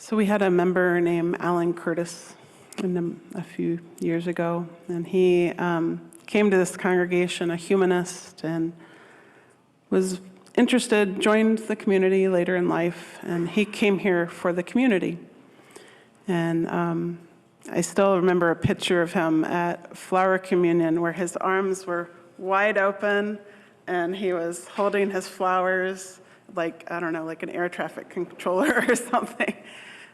So we had a member named Alan Curtis a few years ago, and he came to this congregation, a humanist, and was interested, joined the community later in life, and he came here for the community. And I still remember a picture of him at Flower Communion where his arms were wide open and he was holding his flowers like, I don't know, like an air traffic controller or something.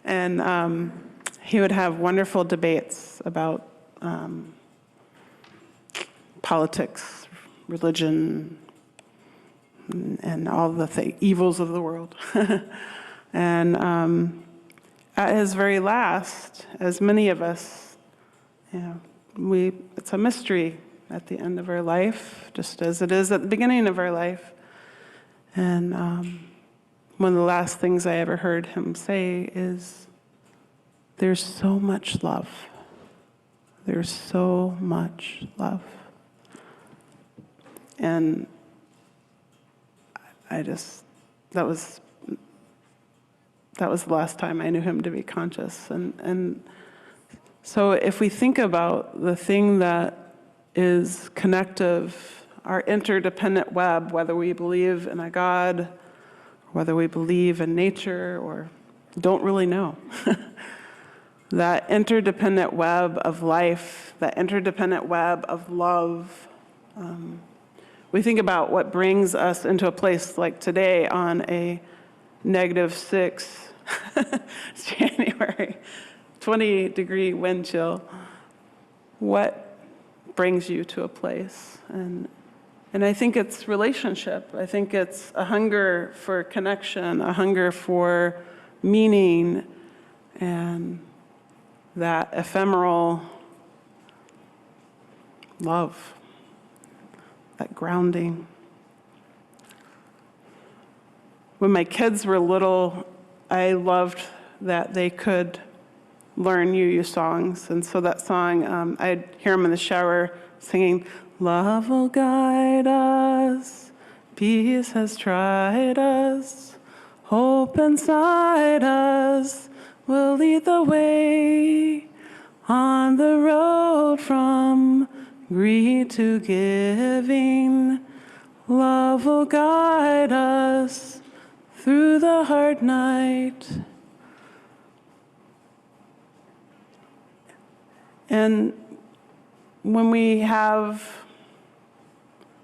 And he would have wonderful debates about politics, religion, and all the evils of the world. And at his very last, as many of us, it's a mystery at the end of our life, just as it is at the beginning of our life. And one of the last things I ever heard him say is, "There's so much love. There's so much love." And that was the last time I knew him to be conscious. And so if we think about the thing that is connective, our interdependent web, whether we believe in a God, whether we believe in nature, or don't really know, that interdependent web of life, that interdependent web of love, we think about what brings us into a place like today on a -6 January, 20-degree wind chill. What brings you to a place? And I think it's relationship. I think it's a hunger for connection, a hunger for meaning, and that ephemeral love, that grounding. When my kids were little, I loved that they could learn UU songs. And so that song, I'd hear them in the shower singing, "Love will guide us, peace has tried us, hope inside us will lead the way on the road from greed to giving. Love will guide us through the hard night." And when we have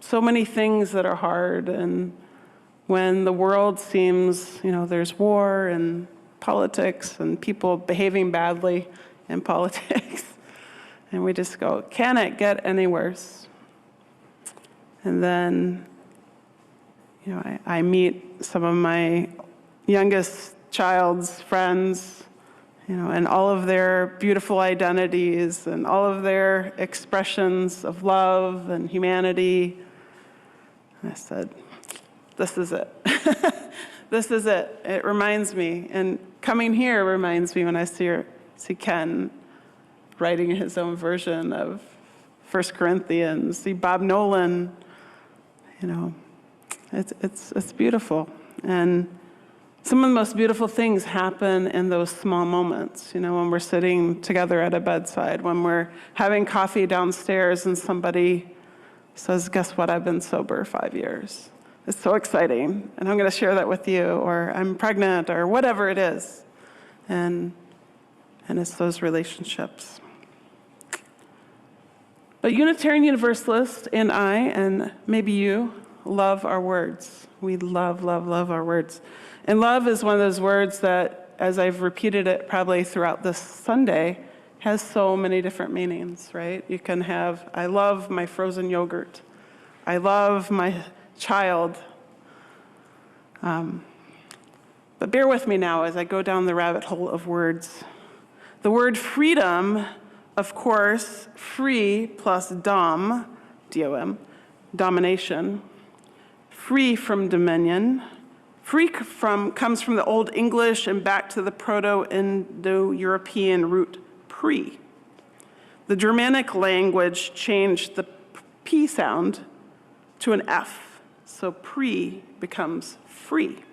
so many things that are hard, and when the world seems, there's war and politics and people behaving badly in politics, and we just go, can it get any worse? And then, I meet some of my youngest child's friends, and all of their beautiful identities and all of their expressions of love and humanity. And I said, this is it. This is it. It reminds me, and coming here reminds me when I see Ken writing his own version of 1 Corinthians, see Bob Nolan, it's beautiful. And some of the most beautiful things happen in those small moments, when we're sitting together at a bedside, when we're having coffee downstairs and somebody says, "Guess what, I've been sober 5 years. It's so exciting, and I'm going to share that with you," or "I'm pregnant," or whatever it is. And it's those relationships. But Unitarian Universalists and I, and maybe you, love our words. We love, love, love our words. And love is one of those words that, as I've repeated it probably throughout this Sunday, has so many different meanings, right? You can have, I love my frozen yogurt. I love my child. But bear with me now as I go down the rabbit hole of words. The word freedom, of course, free plus dom, D-O-M, domination. Free from dominion. Comes from the Old English and back to the Proto-Indo-European root pre. The Germanic language changed the P sound to an F, so pre becomes free.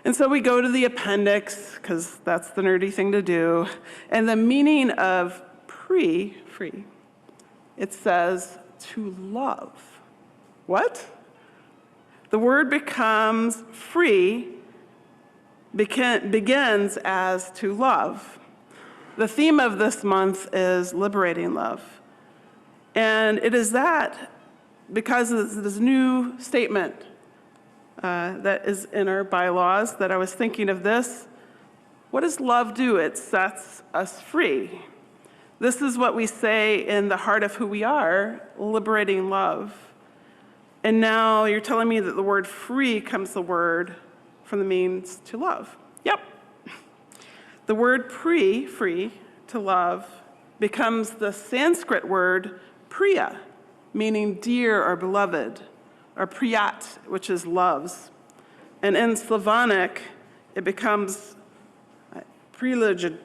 And so we go to the appendix, because that's the nerdy thing to do. And the meaning of free, it says to love. What? The word becomes free, begins as to love. The theme of this month is liberating love. And it is that because of this new statement that is in our bylaws that I was thinking of this. What does love do? It sets us free. This is what we say in the heart of who we are, liberating love. And now you're telling me that the word free comes the word from the means to love. Yep. The word free, to love, becomes the Sanskrit word priya, meaning dear or beloved, or priyat, which is loves. And in Slavonic, it becomes prilijate.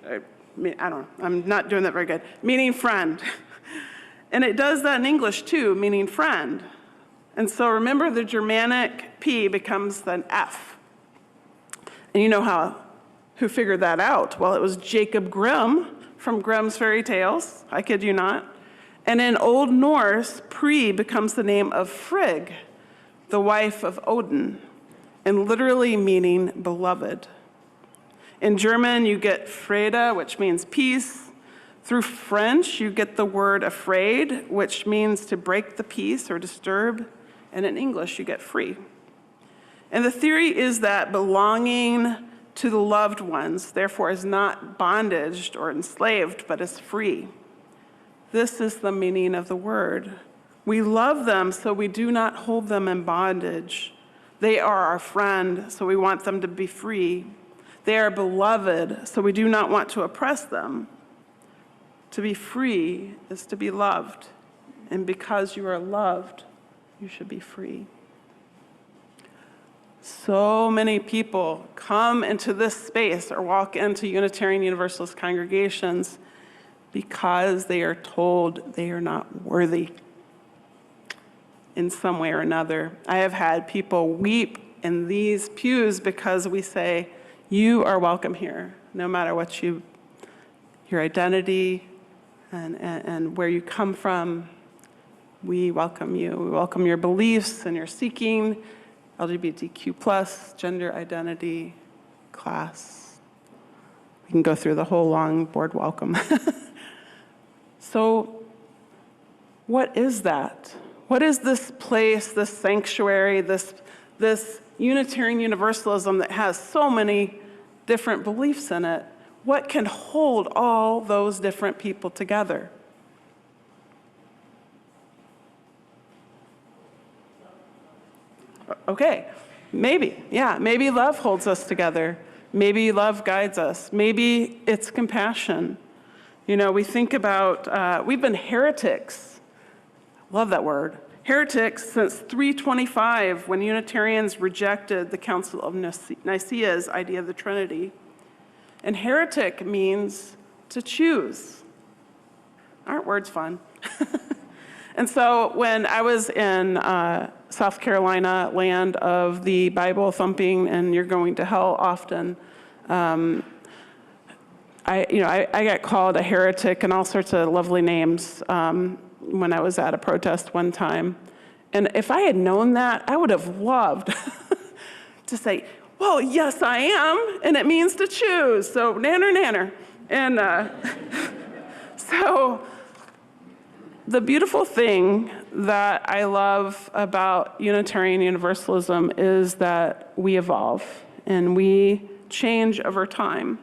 I don't know, I'm not doing that very good, meaning friend. And it does that in English too, meaning friend. And so remember, the Germanic P becomes an F. And you know who figured that out? Well, it was Jacob Grimm from Grimm's Fairy Tales. I kid you not. And in Old Norse, Pri becomes the name of Frigg, the wife of Odin, and literally meaning beloved. In German, you get Freda, which means peace. Through French, you get the word afraid, which means to break the peace or disturb. And in English, you get free. And the theory is that belonging to the loved ones, therefore, is not bondaged or enslaved, but is free. This is the meaning of the word. We love them, so we do not hold them in bondage. They are our friend, so we want them to be free. They are beloved, so we do not want to oppress them. To be free is to be loved. And because you are loved, you should be free. So many people come into this space or walk into Unitarian Universalist congregations because they are told they are not worthy in some way or another. I have had people weep in these pews because we say, you are welcome here, no matter what your identity and where you come from. We welcome you. We welcome your beliefs and your seeking, LGBTQ+, gender identity, class. We can go through the whole long board welcome. So what is that? What is this place, this sanctuary, this Unitarian Universalism that has so many different beliefs in it? What can hold all those different people together? Okay, maybe love holds us together. Maybe love guides us. Maybe it's compassion. You know, we think about, we've been heretics. Love that word. Heretics since 325, when Unitarians rejected the Council of Nicaea's idea of the Trinity. And heretic means to choose. Aren't words fun? And so when I was in South Carolina, land of the Bible thumping and you're going to hell often, I got called a heretic and all sorts of lovely names when I was at a protest one time. And if I had known that, I would have loved to say, well, yes, I am, and it means to choose, so nanner. And so the beautiful thing that I love about Unitarian Universalism is that we evolve and we change over time.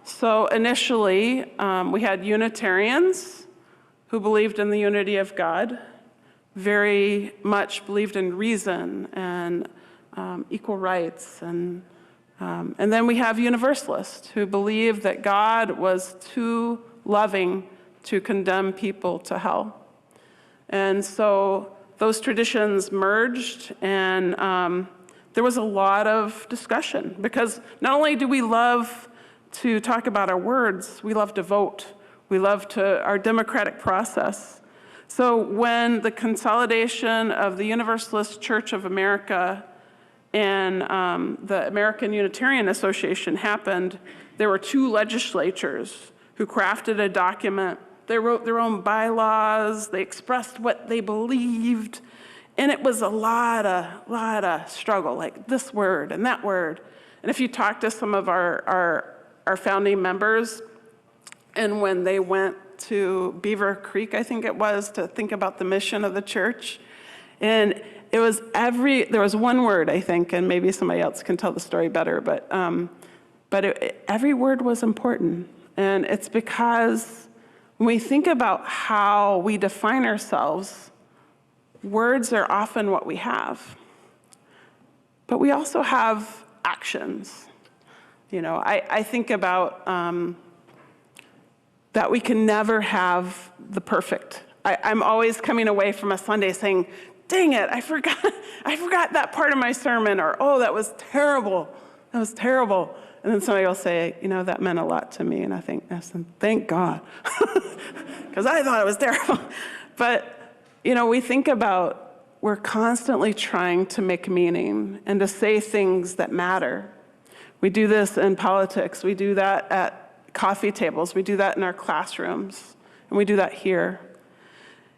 So initially, we had Unitarians who believed in the unity of God, very much believed in reason and equal rights. And then we have Universalists who believe that God was too loving to condemn people to hell. And so those traditions merged, and there was a lot of discussion, because not only do we love to talk about our words, we love to vote. We love our democratic process. So when the consolidation of the Universalist Church of America and the American Unitarian Association happened, there were two legislatures who crafted a document. They wrote their own bylaws, they expressed what they believed, and it was a lot of struggle, like this word and that word. And if you talk to some of our founding members, and when they went to Beaver Creek, I think it was, to think about the mission of the church, and it was there was one word, I think, and maybe somebody else can tell the story better, but every word was important. And it's because when we think about how we define ourselves, words are often what we have. But we also have actions. You know, I think about that we can never have the perfect. I'm always coming away from a Sunday saying, dang it, I forgot that part of my sermon, or, oh, that was terrible. That was terrible. And then somebody will say, you know, that meant a lot to me. And I think, yes, and thank God, because I thought it was terrible. But, you know, we think about, we're constantly trying to make meaning and to say things that matter. We do this in politics. We do that at coffee tables. We do that in our classrooms. And we do that here.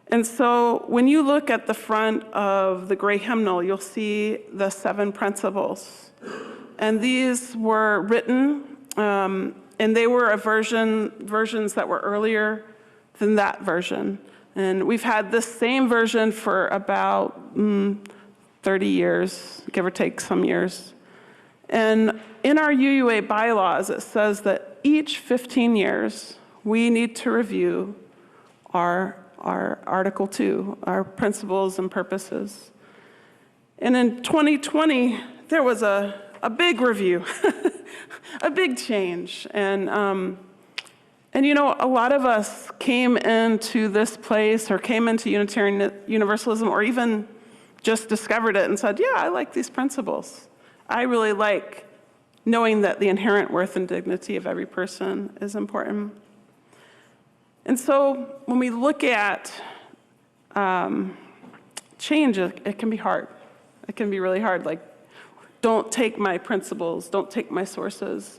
And so when you look at the front of the gray hymnal, you'll see the 7 principles. And these were written, and they were versions that were earlier than that version. And we've had this same version for about 30 years, give or take some years. And in our UUA bylaws, it says that each 15 years, we need to review our Article II, our principles and purposes. And in 2020, there was a big review, a big change. And you know, a lot of us came into this place or came into Unitarian Universalism or even just discovered it and said, yeah, I like these principles. I really like knowing that the inherent worth and dignity of every person is important. And so when we look at change, it can be hard. It can be really hard. Like, don't take my principles, don't take my sources.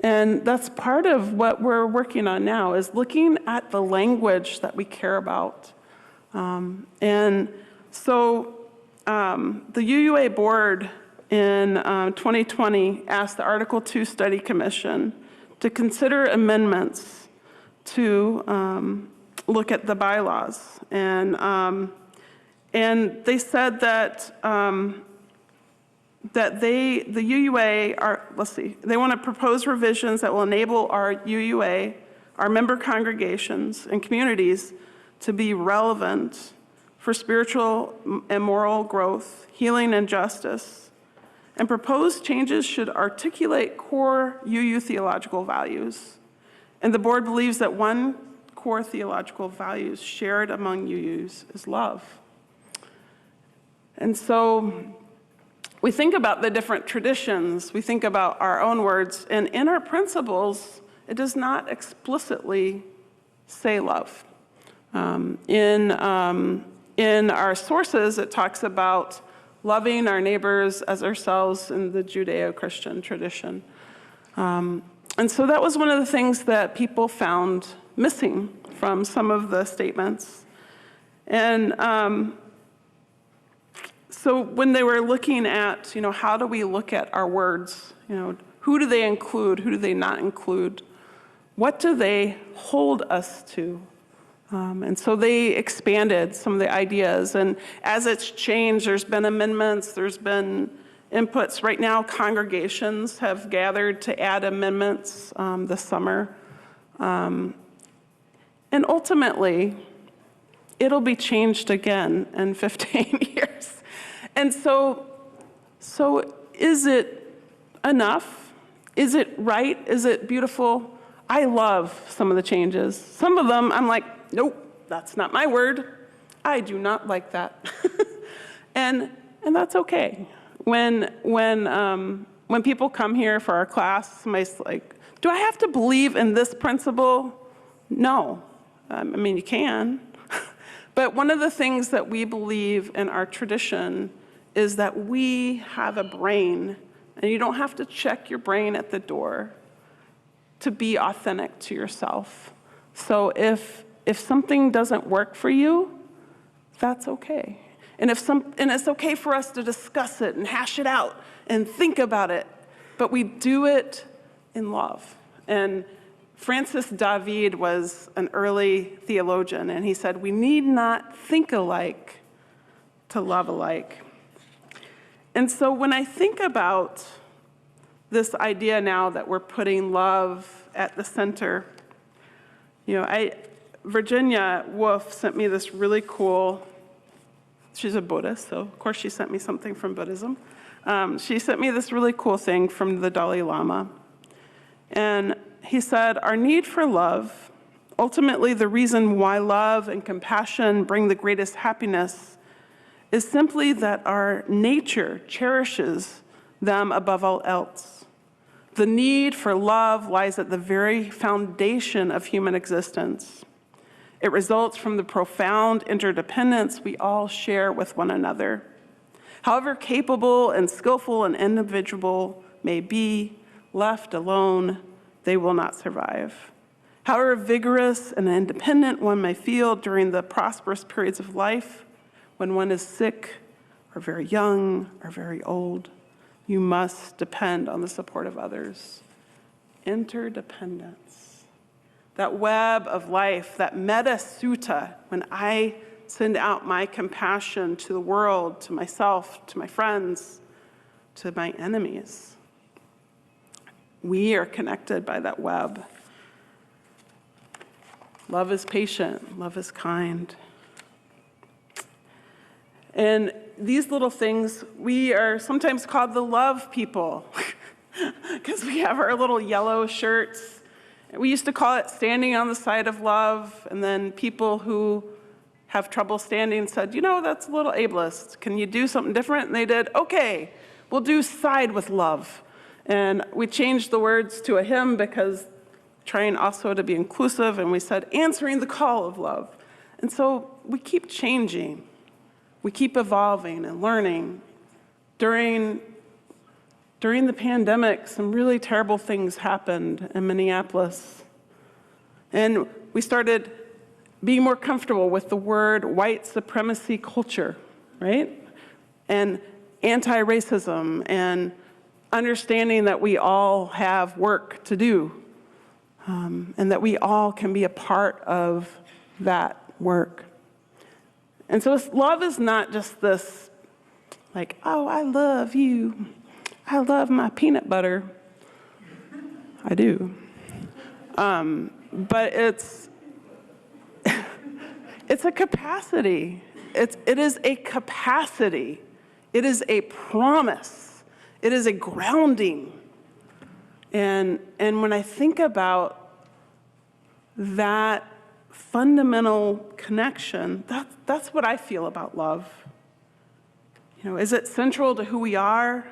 And that's part of what we're working on now, is looking at the language that we care about. And so the UUA board in 2020 asked the Article II Study Commission to consider amendments to look at the bylaws. And they said that the UUA they want to propose revisions that will enable our UUA, our member congregations and communities, to be relevant for spiritual and moral growth, healing, and justice. And proposed changes should articulate core UU theological values. And the board believes that one core theological value shared among UUs is love. And so we think about the different traditions, we think about our own words, and in our principles, it does not explicitly say love. In our sources, it talks about loving our neighbors as ourselves in the Judeo-Christian tradition. And so that was one of the things that people found missing from some of the statements. And so when they were looking at, you know, how do we look at our words? You know, who do they include? Who do they not include? What do they hold us to? And so they expanded some of the ideas. And as it's changed, there's been amendments, there's been inputs. Right now, congregations have gathered to add amendments this summer. And ultimately, it'll be changed again in 15 years. And so is it enough? Is it right? Is it beautiful? I love some of the changes. Some of them, I'm like, nope, that's not my word. I do not like that. and that's okay. When people come here for our class, somebody's like, do I have to believe in this principle? No. I mean, you can. But one of the things that we believe in our tradition is that we have a brain, and you don't have to check your brain at the door to be authentic to yourself. So if something doesn't work for you, that's okay. And it's okay for us to discuss it and hash it out and think about it, but we do it in love. And Francis David was an early theologian, and he said, we need not think alike to love alike. And so when I think about this idea now that we're putting love at the center, Virginia Woolf sent me this really cool, she's a Buddhist, so of course she sent me something from Buddhism. She sent me this really cool thing from the Dalai Lama. And he said, our need for love, ultimately the reason why love and compassion bring the greatest happiness, is simply that our nature cherishes them above all else. The need for love lies at the very foundation of human existence. It results from the profound interdependence we all share with one another. However capable and skillful an individual may be, left alone, they will not survive. However vigorous and independent one may feel during the prosperous periods of life, when one is sick or very young or very old, you must depend on the support of others. Interdependence. That web of life, that metta sutta, when I send out my compassion to the world, to myself, to my friends, to my enemies. We are connected by that web. Love is patient, love is kind. And these little things, we are sometimes called the love people because we have our little yellow shirts. We used to call it standing on the side of love, and then people who have trouble standing said, that's a little ableist. Can you do something different? And they did, okay, we'll do side with love. And we changed the words to a hymn because trying also to be inclusive, and we said, answering the call of love. And so we keep changing. We keep evolving and learning. During the pandemic, some really terrible things happened in Minneapolis. And we started being more comfortable with the word white supremacy culture, right? And anti-racism, and understanding that we all have work to do, and that we all can be a part of that work. And so love is not just this, like, oh, I love you. I love my peanut butter. I do. But it's a capacity. It is a capacity. It is a promise. It is a grounding. And when I think about that fundamental connection, that's what I feel about love. Is it central to who we are?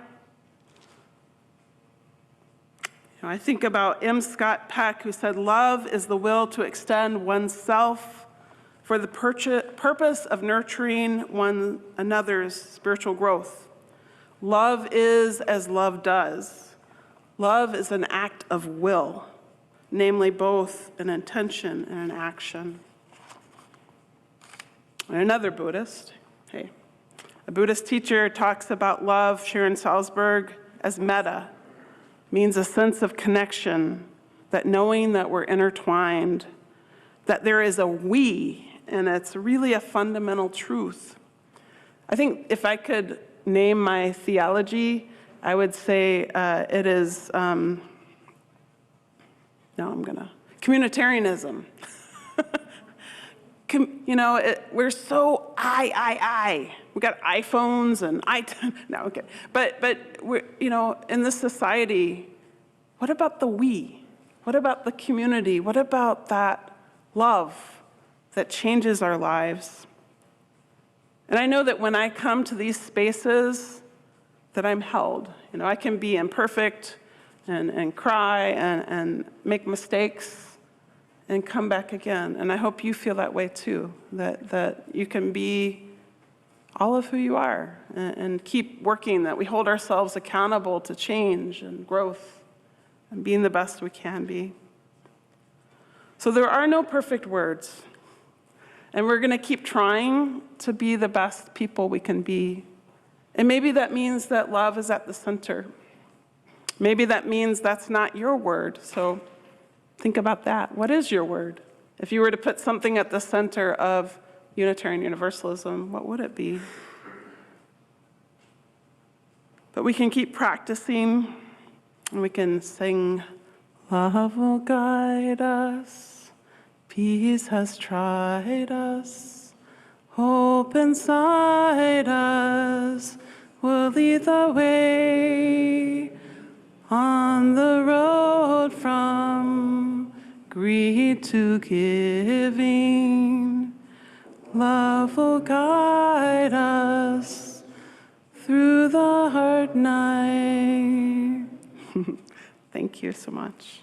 I think about M. Scott Peck, who said, love is the will to extend oneself for the purpose of nurturing one another's spiritual growth. Love is as love does. Love is an act of will, namely both an intention and an action. And another Buddhist, a Buddhist teacher talks about love, Sharon Salzberg, as metta, means a sense of connection, that knowing that we're intertwined, that there is a we, and it's really a fundamental truth. I think if I could name my theology, I would say it is, communitarianism. We're so I. We got iPhones and no, okay. But we're, in this society, what about the we? What about the community? What about that love that changes our lives? And I know that when I come to these spaces, that I'm held. I can be imperfect and cry and make mistakes and come back again. And I hope you feel that way too, that you can be all of who you are, and keep working, that we hold ourselves accountable to change and growth and being the best we can be. So there are no perfect words, and we're going to keep trying to be the best people we can be. And maybe that means that love is at the center. Maybe that means that's not your word, so think about that. What is your word? If you were to put something at the center of Unitarian Universalism, what would it be? But we can keep practicing, and we can sing, "Love will guide us, peace has tried us, hope inside us will lead the way on the road from greed to giving. Love will guide us through the hard night." Thank you so much.